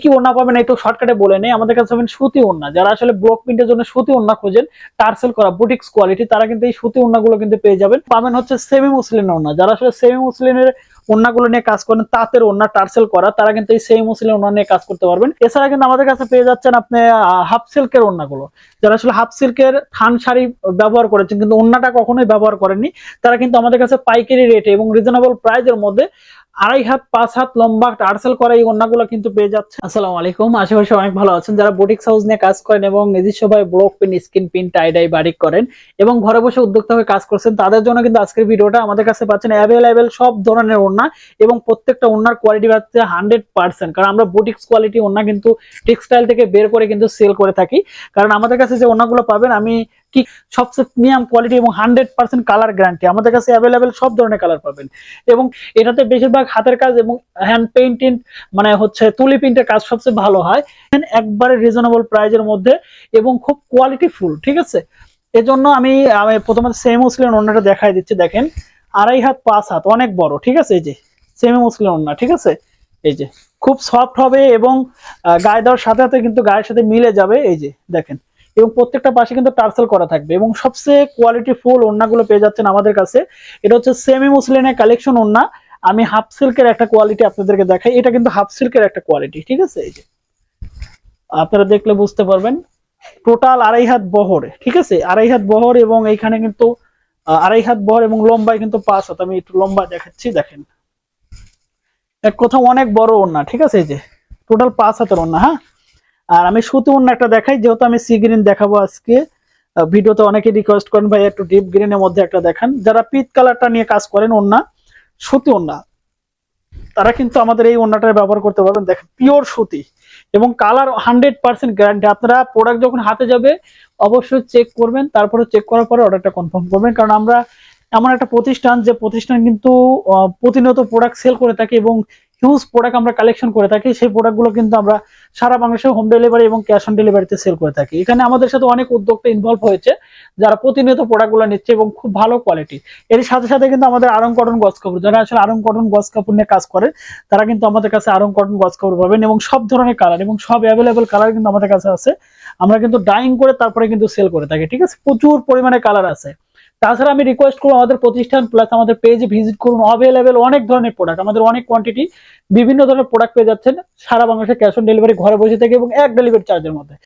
কি ওড়না পাবেন একটু শর্টকাটে বলে নেই। আমাদের কাছে পাবেন সুতি ওড়না, যারা আসলে ব্লক প্রিন্টের জন্য সুতি ওড়না খোঁজেন, টার্সেল করা বুটিক্স কোয়ালিটি, তারা কিন্তু এই সুতি ওড়নাগুলো কিন্তু পেয়ে যাবেন। পাবেন হচ্ছে সেমি মুসলিন ওড়না, যারা আসলে সেমি মুসলিনের ওড়নাগুলো নিয়ে কাজ করেন, তাঁতের ওড়না টার্সেল করা, তারা কিন্তু এই সেমি মুসলিন ওড়না নিয়ে কাজ করতে পারবেন। এছাড়া কিন্তু আমাদের কাছে পেয়ে যাচ্ছেন আপনি হাফ সিল্কের ওড়নাগুলো, যারা আসলে হাফ সিল্কের থান শাড়ি ব্যবহার করেছেন কিন্তু ওড়নাটা কখনোই ব্যবহার করেননি, তারা কিন্তু আমাদের কাছে পাইকারি রেটে এবং রিজনেবল প্রাইজের মধ্যে 2.5 হাত 5 হাত লম্বা টার্সেল করা এই ওড়নাগুলো কিন্তু পেয়ে যাচ্ছে। আসসালামু আলাইকুম, আশেপাশে অনেক ভালো আছেন। যারা বুটিক্স হাউস নিয়ে কাজ করেন এবং নিজস্বভাবে ব্লক প্রিন্ট, স্ক্রিন প্রিন্ট, টাই ডাই, বারিক করেন এবং ঘরে বসে উদ্যোক্তা হয়ে কাজ করছেন, তাদের জন্য কিন্তু আজকের ভিডিওটা। আমাদের কাছে পাচ্ছেন অ্যাভেলেবেল সব ধরনের ওড়না এবং প্রত্যেকটা ওড়নার কোয়ালিটি পাচ্ছে 100%, কারণ আমরা বুটিক্স কোয়ালিটি ওড়না কিন্তু টেক্সটাইল থেকে বের করে কিন্তু সেল করে থাকি। কারণ আমাদের কাছে যে ওড়নাগুলো পাবেন, আমি কি সবচেয়ে প্রিমিয়াম কোয়ালিটি এবং 100% কালার গ্যারান্টি, আমাদের কাছে অ্যাভেলেবেল সব ধরনের কালার পাবেন। এবং এটাতে বেশিরভাগ হাতের কাজ এবং হ্যান্ড পেইন্টিং মানে হচ্ছে তুলি প্রিন্টের কাজ সবচেয়ে ভালো হয়, একবারে রিজনেবল প্রাইজের মধ্যে এবং খুব কোয়ালিটি ফুল। ঠিক আছে, এজন্য আমি প্রথমে সেমি মুসলিন ওড়নাটা দেখাই দিচ্ছি। দেখেন 2.5 হাত 5 হাত, অনেক বড়। ঠিক আছে, এই যে সেমি মুসলিন ওড়না। ঠিক আছে, এই যে খুব সফট হবে এবং গায়ে দেওয়ার সাথে সাথে কিন্তু গায়ের সাথে মিলে যাবে। এই যে দেখেন, এবং প্রত্যেকটা পাশে কিন্তু টার্সেল করা থাকবে এবং সবচেয়ে কোয়ালিটি ফুল ওড়নাগুলো পেয়ে যাচ্ছেন আমাদের কাছে। এটা হচ্ছে সেমি মুসলিনের কালেকশন ওড়না। আমি হাফ সিল্কের একটা কোয়ালিটি আপনাদেরকে দেখাই, এটা কিন্তু হাফ সিল্কের একটা কোয়ালিটি। ঠিক আছে, এই যে আপনারা দেখলে বুঝতে পারবেন, টোটাল 2.5 হাত বহর। ঠিক আছে, 2.5 হাত বহর এবং এইখানে কিন্তু 2.5 হাত বহর এবং লম্বায় কিন্তু 5 হাত। আমি একটু লম্বা দেখাচ্ছি, দেখেন এক কথা অনেক বড় ওড়না। ঠিক আছে, এই যে টোটাল 5 হাতের ওড়না। হ্যাঁ, আর আমি সুতি ওড়না একটা দেখাই, যেহেতু আমি সি গ্রিন দেখাবো আজকে ভিডিওতে, অনেকে রিকোয়েস্ট করেন ভাই একটু ডিপ গ্রিনের মধ্যে একটা দেখান। যারা পিচ কালারটা নিয়ে কাজ করেন ওড়না, সুতি ওড়না, তারা কিন্তু আমাদের এই ওড়নাটা ব্যবহার করতে পারবেন। দেখেন পিওর সুতি এবং কালার 100% গ্যারান্টি। আপনারা প্রোডাক্ট যখন হাতে যাবে অবশ্যই চেক করবেন, তারপরে চেক করার পরে অর্ডারটা কনফার্ম করবেন। কারণ আমরা এমন একটা প্রতিষ্ঠান, যে প্রতিষ্ঠান কিন্তু প্রতিনিয়ত প্রোডাক্ট সেল করে থাকে এবং হিউজ প্রোডাক্ট আমরা কালেকশন করে থাকি। সেই প্রোডাক্টগুলো কিন্তু আমরা সারা বাংলাদেশে হোম ডেলিভারি এবং ক্যাশ অন ডেলিভারিতে সেল করে থাকি। এখানে আমাদের সাথে অনেক উদ্যোক্তা ইনভলভ হয়েছে, যারা প্রতিনিয়ত প্রোডাক্টগুলো নিচ্ছে এবং খুব ভালো কোয়ালিটি। এর সাথে সাথে কিন্তু আমাদের আরং কটন গজ কাপড়, যারা আসলে আরং কটন গজ কাপড় নিয়ে কাজ করে, তারা কিন্তু আমাদের কাছে আরং কটন গজ কাপড় পাবেন এবং সব ধরনের কালার এবং সব অ্যাভেলেবেল কালার কিন্তু আমাদের কাছে আছে। আমরা কিন্তু ডাইং করে তারপরে কিন্তু সেল করে থাকি। ঠিক আছে, প্রচুর পরিমাণে কালার আছে। তাছাড়া আমি রিকোয়েস্ট করবো আমাদের প্রতিষ্ঠান প্লাস আমাদের পেজে ভিজিট করুন। অ্যাভেলেবেল অনেক ধরনের প্রোডাক্ট, আমাদের অনেক কোয়ান্টিটি, বিভিন্ন ধরনের প্রোডাক্ট পেয়ে যাচ্ছেন সারা বাংলাদেশে ক্যাশ অন ডেলিভারি, ঘরে বসে থেকে এবং এক ডেলিভারি চার্জের মধ্যে।